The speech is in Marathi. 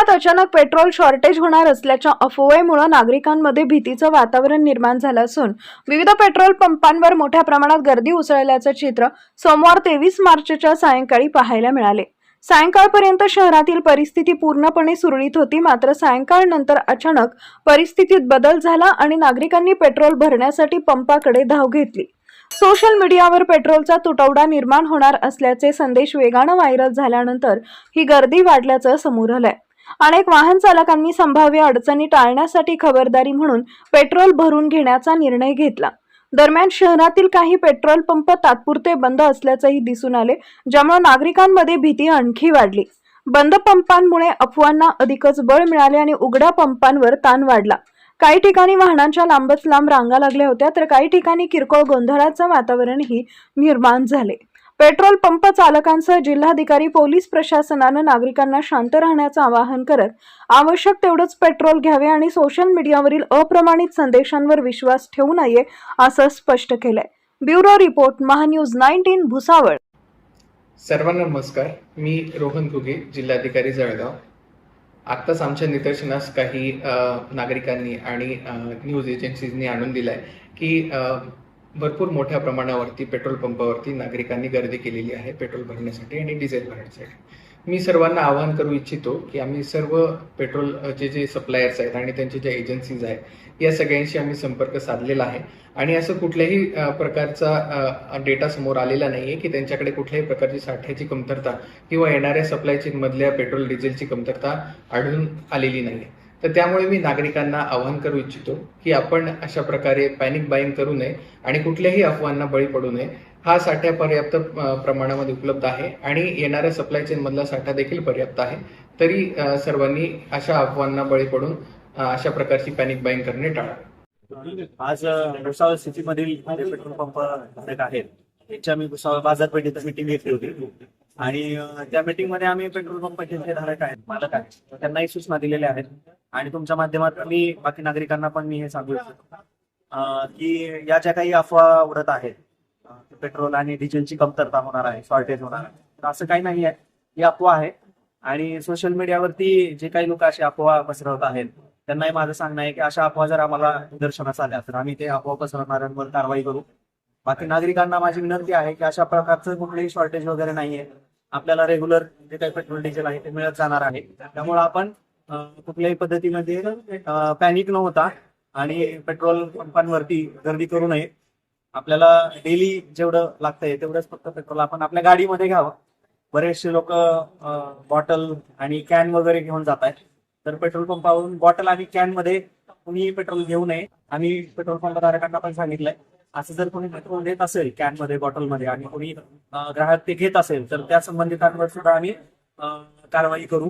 पुण्यात अचानक पेट्रोल शॉर्टेज होणार असल्याच्या अफवेमुळे नागरिकांमध्ये भीतीचं वातावरण निर्माण झालं असून विविध पेट्रोल पंपांवर मोठ्या प्रमाणात गर्दी उसळल्याचं चित्र सोमवार 23 मार्चच्या सायंकाळी पाहायला मिळाले। सायंकाळपर्यंत शहरातील परिस्थिती पूर्णपणे सुरळीत होती, मात्र सायंकाळनंतर अचानक परिस्थितीत बदल झाला आणि नागरिकांनी पेट्रोल भरण्यासाठी पंपाकडे धाव घेतली। सोशल मीडियावर पेट्रोलचा तुटवडा निर्माण होणार असल्याचे संदेश वेगाने व्हायरल झाल्यानंतर ही गर्दी वाढल्याचं समोर आलंय। अनेक वाहन चालकांनी संभाव्य अडचणी टाळण्यासाठी खबरदारी म्हणून पेट्रोल भरून घेण्याचा निर्णय घेतला। दरम्यान शहरातील काही पेट्रोल पंप तात्पुरते बंद असल्याचंही दिसून आले, ज्यामुळे नागरिकांमध्ये भीती आणखी वाढली। बंद पंपांमुळे अफवांना अधिकच बळ मिळाले आणि उघड्या पंपांवर ताण वाढला। काही ठिकाणी वाहनांच्या लांबच लांब रांगा लागल्या होत्या, तर काही ठिकाणी किरकोळ गोंधळाचं वातावरणही निर्माण झाले। पेट्रोल पंप चालकांसह जिल्हाधिकारी, पोलीस प्रशासनानं नागरिकांना शांत राहण्याचं आवाहन करत आवश्यक तेवढंच पेट्रोल घ्यावे आणि सोशल मीडियावरील अप्रमाणित संदेशांवर विश्वास ठेवू नये असं स्पष्ट केलंय। Bureau report, Mahanews 19 Bhusawal. सर्वांना नमस्कार, मी रोहन घुगे, जिल्हाधिकारी जळगाव। आत्ताच आमच्या निदर्शनास काही नागरिकांनी आणि न्यूज एजन्सीजनी आणून दिलाय की भरपूर मोठ्या प्रमाणावरती पेट्रोल पंपावरती नागरिकांनी गर्दी केलेली आहे पेट्रोल भरण्यासाठी आणि डिझेल भरण्यासाठी। मी सर्वांना आवाहन करू इच्छितो की आम्ही सर्व पेट्रोल जे सप्लायर्स आहेत आणि त्यांचे जे एजन्सीज आहेत या सगळ्यांशी आम्ही संपर्क साधलेला आहे आणि असं कुठल्याही प्रकारचा डेटा समोर आलेला नाहीये की त्यांच्याकडे कुठल्याही प्रकारची साठ्याची कमतरता किंवा येणाऱ्या सप्लाय चेन मधल्या पेट्रोल डिझेलची कमतरता आढळून आलेली नाहीये। तर त्यामुळे मी नागरिकांना आवाहन करू इच्छितो की आपण अशा प्रकारे पॅनिक बाईंग करू नये आणि कुठल्याही अफवांना बळी पडू नये। हा साठा पर्याप्त प्रमाणामध्ये उपलब्ध आहे आणि येणाऱ्या सप्लाय चेन मधला साठा देखील पर्याप्त आहे, तरी सर्वांनी अशा अफवांना बळी पडून अशा प्रकारची पॅनिक बाईंग करणे टाळावे। आज भुसावळ सिटीमधील पेट्रोल पंप धारक आहेत त्यांच्या मी भुसावळ बाजारपेठेत मीटिंग घेतली होती आणि त्या मीटिंग मध्ये आम्ही पेट्रोल पंपाचे जे धारक आहेत, मालक आहेत, त्यांनाही सूचना दिलेल्या आहेत आणि तुमच्या माध्यमातून मी बाकी नागरिकांना पण मी हे सांगू इच्छितो की या ज्या काही अफवा उडत आहेत पेट्रोल आणि डिझेलची कमतरता होणार आहे, शॉर्टेज होणार आहे, तर असं काही नाही आहे, ही अफवा आहे। आणि सोशल मीडियावरती जे काही लोक अशी अफवा पसरवत आहेत त्यांनाही माझं सांगणं आहे की अशा अफवा जर आम्हाला निदर्शनास आल्या तर आम्ही ते अफवा पसरवणाऱ्यांवर कारवाई करू। बाकी नागरिकांना माझी विनंती आहे की अशा प्रकारचं कुठलेही शॉर्टेज वगैरे नाहीये, आपल्याला रेग्युलर जे काही पेट्रोल डिझेल आहे ते मिळत जाणार आहे। त्यामुळे आपण कुठल्याही पद्धतीमध्ये पॅनिक न होता आणि पेट्रोल पंपांवरती गर्दी करू नये। आपल्याला डेली जेवढं लागतंय तेवढंच फक्त पेट्रोल आपण आपल्या गाडीमध्ये घ्यावं। बरेचसे लोक बॉटल आणि कॅन वगैरे घेऊन जात आहेत, तर पेट्रोल पंपावरून बॉटल आणि कॅन मध्ये कोणी पेट्रोल घेऊ नये। आम्ही पेट्रोल पंप धारकांना पण सांगितलंय असं जर कोणी पेट्रोल देत असेल कॅन मध्ये, बॉटल मध्ये आणि कोणी ग्राहक ते घेत असेल तर त्या संबंधितांवर सुद्धा आम्ही कारवाई करू।